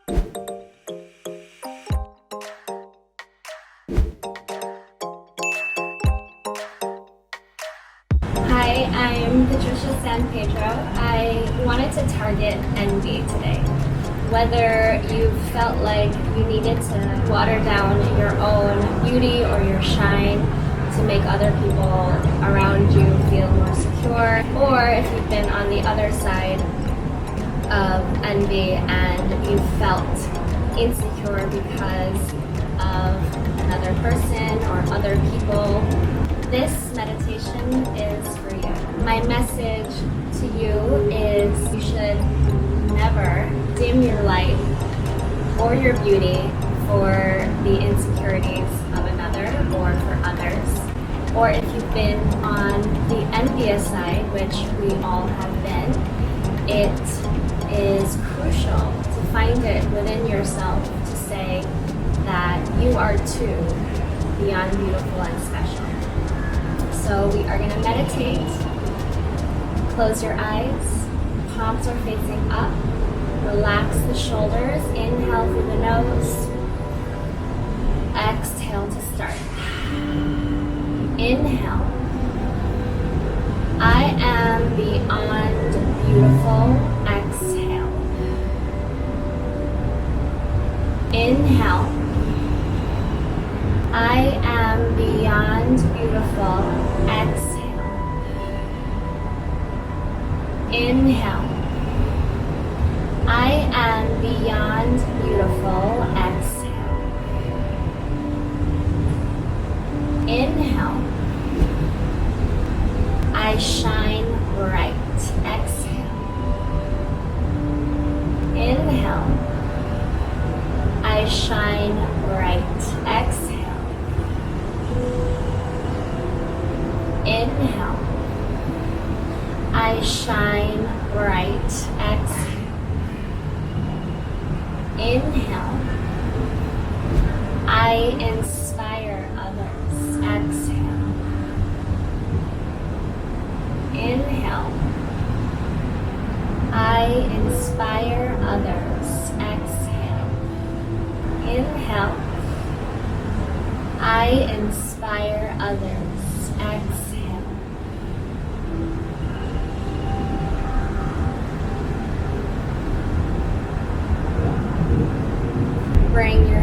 Hi, I'm Patricia San Pedro. I wanted to target envy today. Whether you felt like you needed to water down your own beauty or your shine to make other people around you feel more secure, or if you've been on the other side of envy and you felt insecure because of another person or other people, this meditation is for you. My message to you is you should never dim your light or your beauty for the insecurities of another or for others. Or if you've been on the envious side, which we all have been, it is crucial to find it within yourself to say that you are too beyond beautiful and special. So we are going to meditate. Close your eyes. Palms are facing up. Relax the shoulders. Inhale through the nose. Exhale to start. Inhale. I am beyond beautiful. Exhale. Inhale. I am beyond beautiful. Exhale. Inhale. I am beyond beautiful. Exhale. Inhale. I shine bright. Exhale. Inhale. I shine bright. Exhale. Inhale. I shine bright. Exhale. Inhale. I inspire others. Exhale. Inhale. I inspire others. Exhale. Inhale. I inspire others. Exhale. Bring your